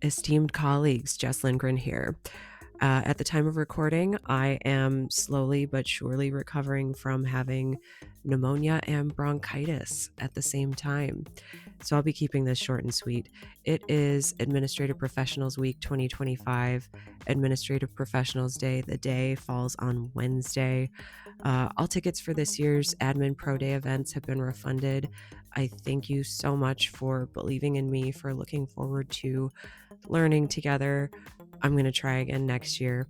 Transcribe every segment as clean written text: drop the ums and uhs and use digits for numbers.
Esteemed colleagues, Jess Lindgren here. At the time of recording, I am slowly but surely recovering from having pneumonia and bronchitis at the same time. So I'll be keeping this short and sweet. It is Administrative Professionals Week 2025, Administrative Professionals Day. The day falls on Wednesday. All tickets for this year's AdminProDay events have been refunded. I thank you so much for believing in me, for looking forward to learning together. I'm going to try again next year,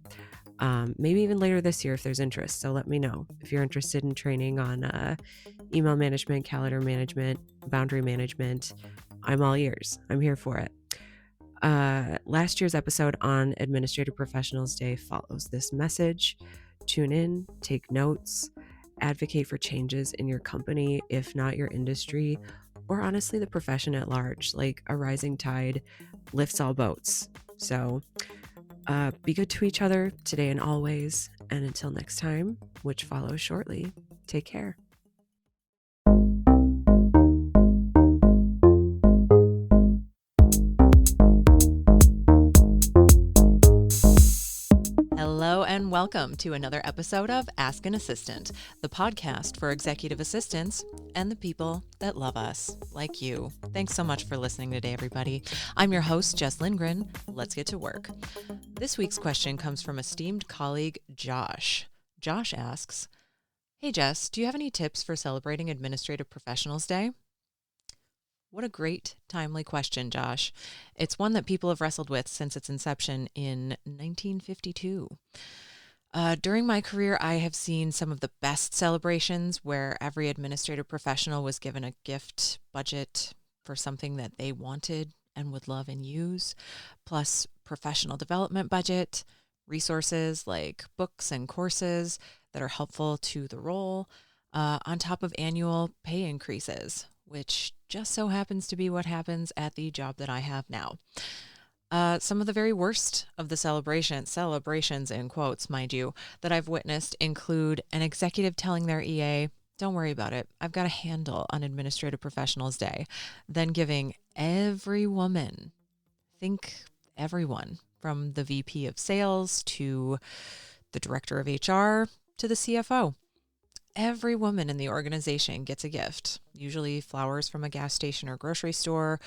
maybe even later this year if there's interest. So let me know if you're interested in training on email management, calendar management, boundary management. I'm all ears. I'm here for it. Last year's episode on Administrative Professionals Day follows this message. Tune in, take notes, advocate for changes in your company, if not your industry, or honestly the profession at large. Like a rising tide lifts all boats. So be good to each other today and always. And until next time, which follows shortly, take care. Hello and welcome to another episode of Ask an Assistant, the podcast for executive assistants and the people that love us, like you. Thanks so much for listening today, everybody. I'm your host, Jess Lindgren. Let's get to work. This week's question comes from esteemed colleague Josh. Josh asks, "Hey Jess, do you have any tips for celebrating Administrative Professionals Day?" What a great, timely question, Josh. It's one that people have wrestled with since its inception in 1952. During my career, I have seen some of the best celebrations where every administrative professional was given a gift budget for something that they wanted and would love and use, plus professional development budget, resources like books and courses that are helpful to the role, on top of annual pay increases, which just so happens to be what happens at the job that I have now. Some of the very worst of the celebrations in quotes, mind you, that I've witnessed include an executive telling their EA, "Don't worry about it, I've got a handle on Administrative Professionals Day," then giving every woman, think everyone, from the VP of sales to the director of HR to the CFO, every woman in the organization gets a gift, usually flowers from a gas station or grocery store,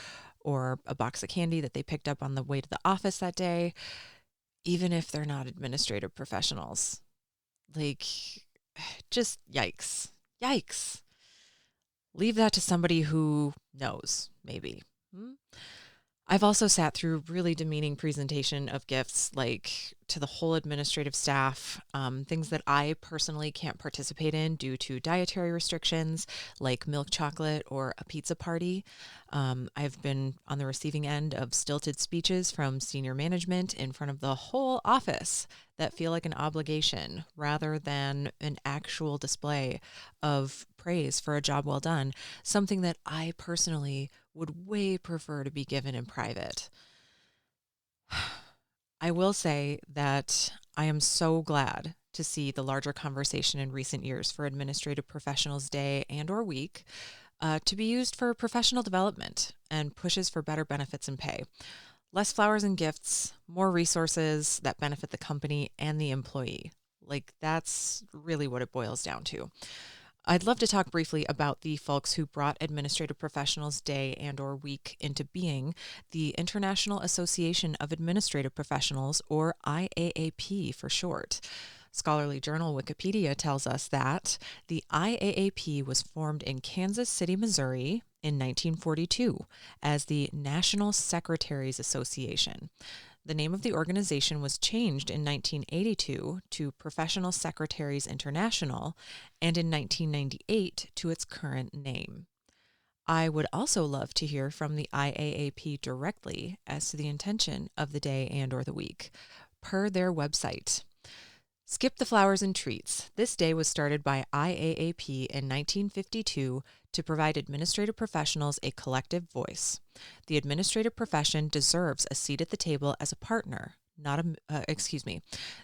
or a box of candy that they picked up on the way to the office that day, even if they're not administrative professionals. Like, just yikes. Yikes. Leave that to somebody who knows, maybe. I've also sat through really demeaning presentation of gifts, like to the whole administrative staff, things that I personally can't participate in due to dietary restrictions, like milk chocolate or a pizza party. I've been on the receiving end of stilted speeches from senior management in front of the whole office that feel like an obligation rather than an actual display of praise for a job well done, something that I personally would way prefer to be given in private. I will say that I am so glad to see the larger conversation in recent years for Administrative Professionals Day and or week to be used for professional development and pushes for better benefits and pay. Less flowers and gifts, more resources that benefit the company and the employee. Like, that's really what it boils down to. I'd love to talk briefly about the folks who brought Administrative Professionals Day and or week into being, the International Association of Administrative Professionals, or IAAP for short. Scholarly Journal Wikipedia tells us that the IAAP was formed in Kansas City, Missouri in 1942 as the National Secretaries Association. The name of the organization was changed in 1982 to Professional Secretaries International and in 1998 to its current name. I would also love to hear from the IAAP directly as to the intention of the day and or the week, per their website. Skip the flowers and treats. This day was started by IAAP in 1952 to provide administrative professionals a collective voice. The administrative profession deserves a seat at the table as a partner,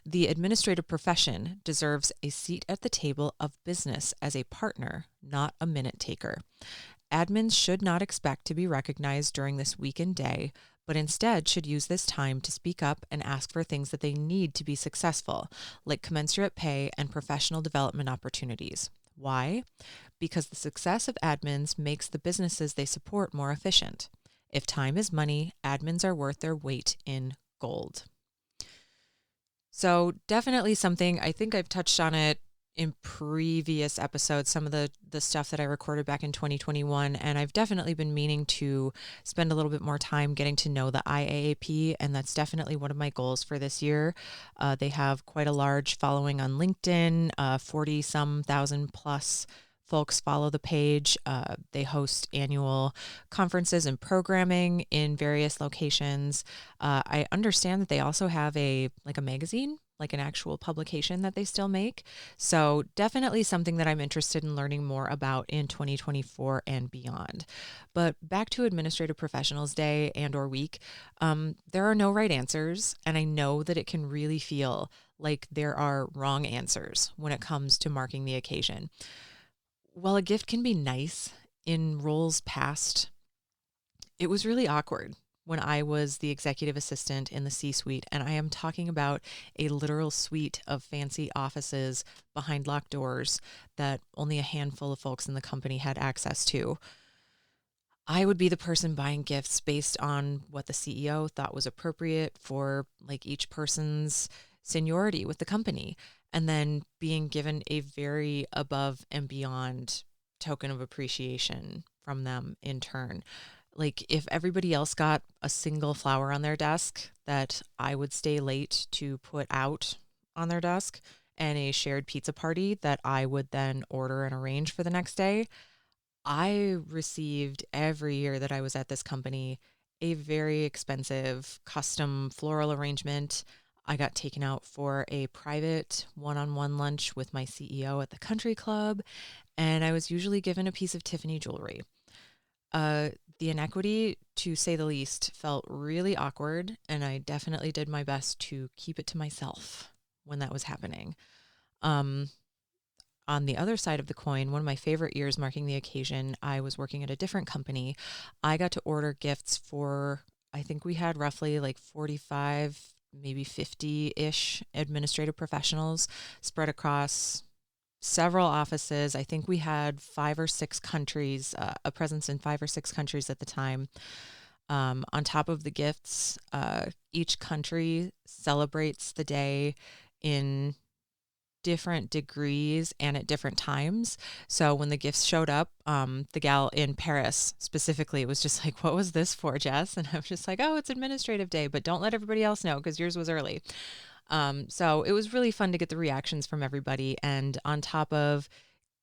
The administrative profession deserves a seat at the table of business as a partner, not a minute taker. Admins should not expect to be recognized during this week and day, but instead should use this time to speak up and ask for things that they need to be successful, like commensurate pay and professional development opportunities. Why? Because the success of admins makes the businesses they support more efficient. If time is money, admins are worth their weight in gold. So definitely something, I think I've touched on it in previous episodes, some of the stuff that I recorded back in 2021, and I've definitely been meaning to spend a little bit more time getting to know the IAAP, and that's definitely one of my goals for this year. They have quite a large following on LinkedIn, 40-some thousand plus folks follow the page. They host annual conferences and programming in various locations. I understand that they also have a magazine, like an actual publication that they still make. So definitely something that I'm interested in learning more about in 2024 and beyond. But back to Administrative Professionals Day and/or week, there are no right answers, and I know that it can really feel like there are wrong answers when it comes to marking the occasion. While a gift can be nice, in roles past, it was really awkward when I was the executive assistant in the C-suite, and I am talking about a literal suite of fancy offices behind locked doors that only a handful of folks in the company had access to. I would be the person buying gifts based on what the CEO thought was appropriate for each person's seniority with the company, and then being given a very above and beyond token of appreciation from them in turn. If everybody else got a single flower on their desk that I would stay late to put out on their desk, and a shared pizza party that I would then order and arrange for the next day, I received every year that I was at this company a very expensive custom floral arrangement. I got taken out for a private one-on-one lunch with my CEO at the country club, and I was usually given a piece of Tiffany jewelry. The inequity, to say the least, felt really awkward, and I definitely did my best to keep it to myself when that was happening. On the other side of the coin, one of my favorite years marking the occasion, I was working at a different company. I got to order gifts for, I think we had roughly 45, maybe 50-ish administrative professionals spread across several offices. I think we had 5 or 6 countries, a presence in 5 or 6 countries at the time. On top of the gifts, each country celebrates the day in different degrees and at different times. So when the gifts showed up, the gal in Paris specifically was just like, "What was this for, Jess?" And I was just like, "Oh, it's Administrative Day, but don't let everybody else know because yours was early." So it was really fun to get the reactions from everybody. And on top of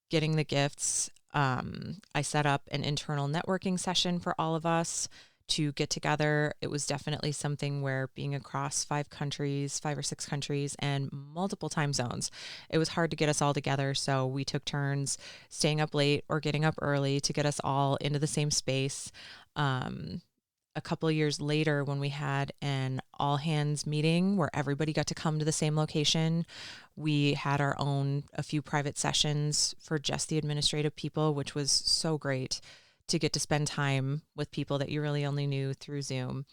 getting the gifts, I set up an internal networking session for all of us to get together. It was definitely something where being across 5 or 6 countries and multiple time zones, it was hard to get us all together. So we took turns staying up late or getting up early to get us all into the same space. A couple of years later, when we had an all hands meeting where everybody got to come to the same location, we had a few private sessions for just the administrative people, which was so great to get to spend time with people that you really only knew through Zoom.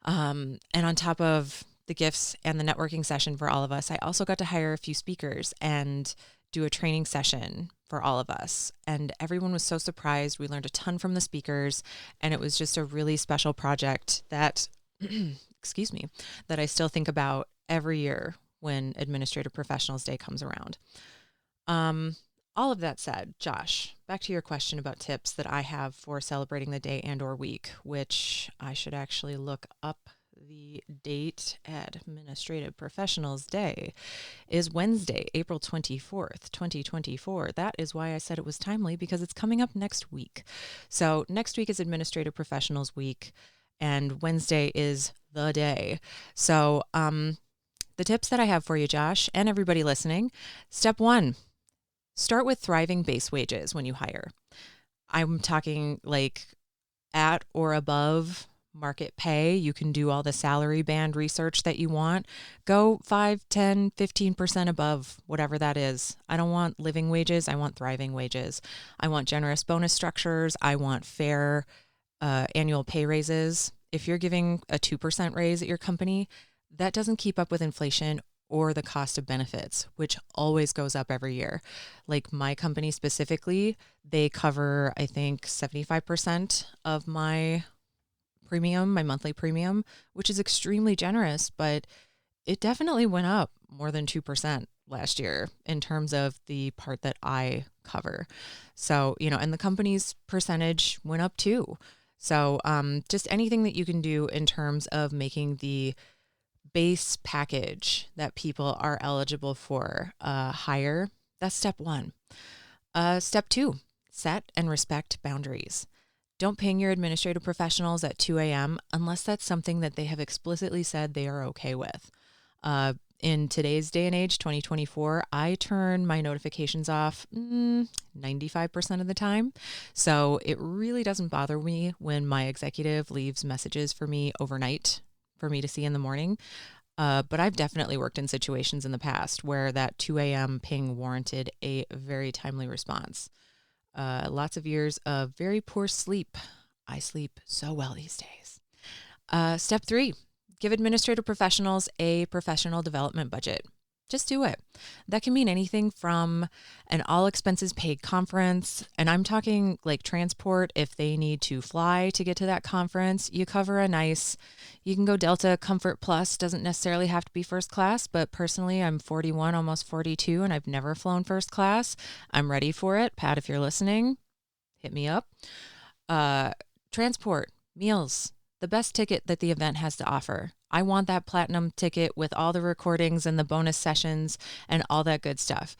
And on top of the gifts and the networking session for all of us, I also got to hire a few speakers and do a training session for all of us. And everyone was so surprised. We learned a ton from the speakers, and it was just a really special project that, excuse me, that I still think about every year when Administrative Professionals Day comes around. All of that said, Josh, back to your question about tips that I have for celebrating the day and/or week, which I should actually look up the date. Administrative Professionals Day is Wednesday, April 24th, 2024. That is why I said it was timely, because it's coming up next week. So next week is Administrative Professionals Week, and Wednesday is the day. So the tips that I have for you, Josh, and everybody listening. Step 1, start with thriving base wages when you hire. I'm talking at or above market pay. You can do all the salary band research that you want. Go 5, 10, 15% above, whatever that is. I don't want living wages. I want thriving wages. I want generous bonus structures. I want fair annual pay raises If you're giving a 2% raise at your company, that doesn't keep up with inflation or the cost of benefits, which always goes up every year. Like my company specifically, they cover, I think, 75% of my premium, my monthly premium, which is extremely generous, but it definitely went up more than 2% last year in terms of the part that I cover. So, and the company's percentage went up too. So just anything that you can do in terms of making the base package that people are eligible for higher, that's step one. Step two, set and respect boundaries. Don't ping your administrative professionals at 2 a.m. unless that's something that they have explicitly said they are okay with. In today's day and age, 2024, I turn my notifications off 95% of the time. So it really doesn't bother me when my executive leaves messages for me overnight for me to see in the morning. But I've definitely worked in situations in the past where that 2 a.m. ping warranted a very timely response. Lots of years of very poor sleep. I sleep so well these days. Step three, give administrative professionals a professional development budget. Just do it. That can mean anything from an all expenses paid conference, and I'm talking like transport if they need to fly to get to that conference. You cover you can go Delta Comfort Plus, doesn't necessarily have to be first class, but personally I'm 41, almost 42, and I've never flown first class. I'm ready for it. Pat, if you're listening, hit me up. Transport, meals, the best ticket that the event has to offer. I want that platinum ticket with all the recordings and the bonus sessions and all that good stuff.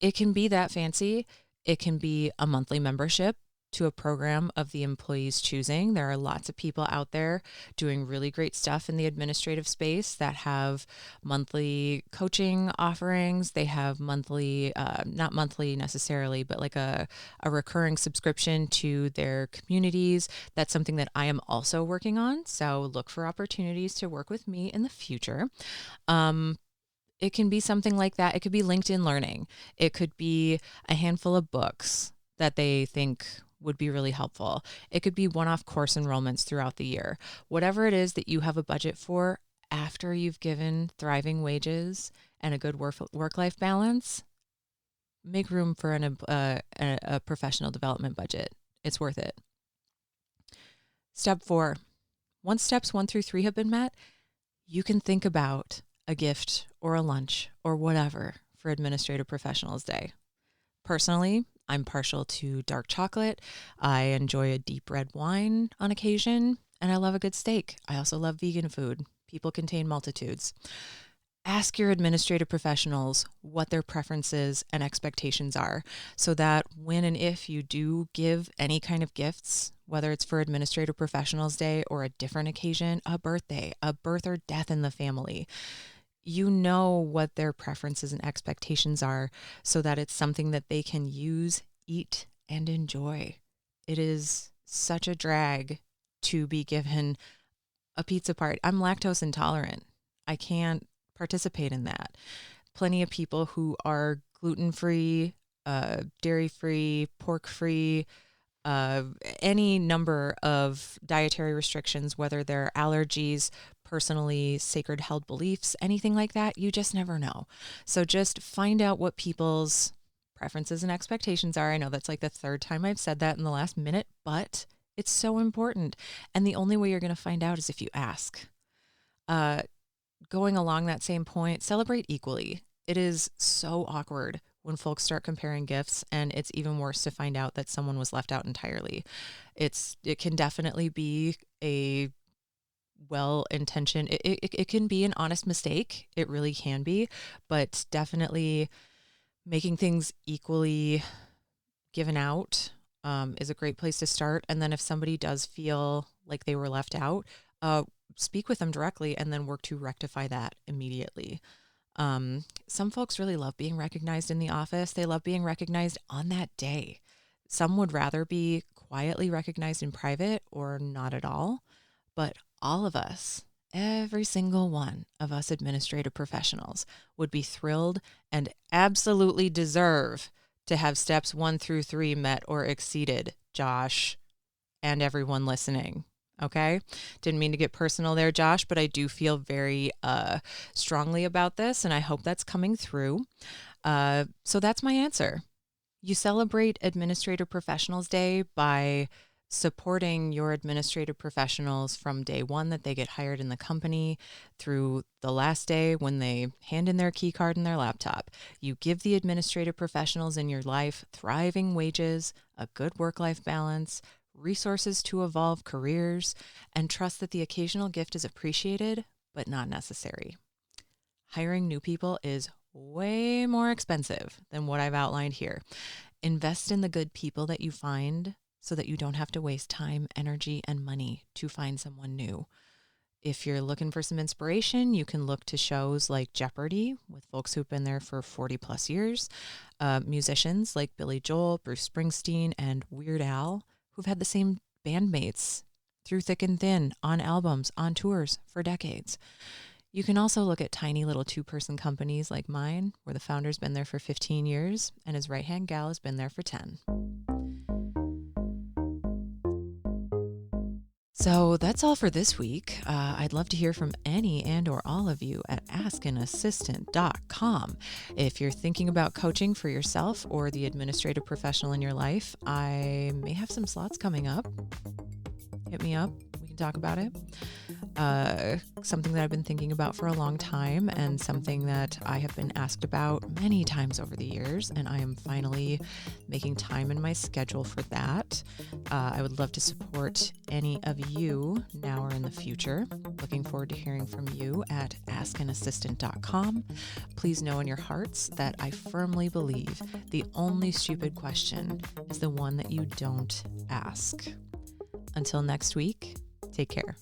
It can be that fancy. It can be a monthly membership to a program of the employee's choosing. There are lots of people out there doing really great stuff in the administrative space that have monthly coaching offerings. They have monthly, not monthly necessarily, but like a recurring subscription to their communities. That's something that I am also working on. So look for opportunities to work with me in the future. It can be something like that. It could be LinkedIn Learning. It could be a handful of books that they think would be really helpful. It could be one-off course enrollments throughout the year. Whatever it is that you have a budget for after you've given thriving wages and a good work-life balance, make room for a professional development budget. It's worth it. Step 4. Once steps 1 through 3 have been met, you can think about a gift or a lunch or whatever for Administrative Professionals Day. Personally, I'm partial to dark chocolate. I enjoy a deep red wine on occasion, and I love a good steak. I also love vegan food. People contain multitudes. Ask your administrative professionals what their preferences and expectations are so that when and if you do give any kind of gifts, whether it's for Administrative Professionals Day or a different occasion, a birthday, a birth or death in the family, you know what their preferences and expectations are so that it's something that they can use, eat, and enjoy. It is such a drag to be given a pizza party. I'm lactose intolerant. I can't participate in that. Plenty of people who are gluten-free, dairy-free, pork-free, any number of dietary restrictions, whether they're allergies, personally sacred held beliefs, anything like that, you just never know. So just find out what people's preferences and expectations are. I know that's like the third time I've said that in the last minute, but it's so important. And the only way you're going to find out is if you ask. Going along that same point, celebrate equally. It is so awkward when folks start comparing gifts, and it's even worse to find out that someone was left out entirely. It can definitely be a well-intentioned, it can be an honest mistake. It really can be, but definitely making things equally given out is a great place to start. And then if somebody does feel like they were left out, speak with them directly and then work to rectify that immediately. Some folks really love being recognized in the office. They love being recognized on that day. Some would rather be quietly recognized in private or not at all. But all of us, every single one of us administrative professionals would be thrilled and absolutely deserve to have steps 1 through 3 met or exceeded, Josh, and everyone listening. Okay. Didn't mean to get personal there, Josh, but I do feel very strongly about this, and I hope that's coming through. So that's my answer. You celebrate Administrative Professionals Day by supporting your administrative professionals from day one that they get hired in the company through the last day when they hand in their key card and their laptop. You give the administrative professionals in your life thriving wages, a good work-life balance, resources to evolve careers, and trust that the occasional gift is appreciated but not necessary. Hiring new people is way more expensive than what I've outlined here. Invest in the good people that you find so that you don't have to waste time, energy, and money to find someone new. If you're looking for some inspiration, you can look to shows like Jeopardy with folks who've been there for 40 plus years, musicians like Billy Joel, Bruce Springsteen, and Weird Al, who've had the same bandmates through thick and thin, on albums, on tours for decades. You can also look at tiny little 2-person companies like mine, where the founder's been there for 15 years and his right-hand gal has been there for 10. So that's all for this week. I'd love to hear from any and or all of you at askanassistant.com. If you're thinking about coaching for yourself or the administrative professional in your life, I may have some slots coming up. Hit me up. We can talk about it. Something that I've been thinking about for a long time and something that I have been asked about many times over the years, and I am finally making time in my schedule for that. I would love to support any of you now or in the future. Looking forward to hearing from you at askanassistant.com. Please know in your hearts that I firmly believe the only stupid question is the one that you don't ask. Until next week, take care.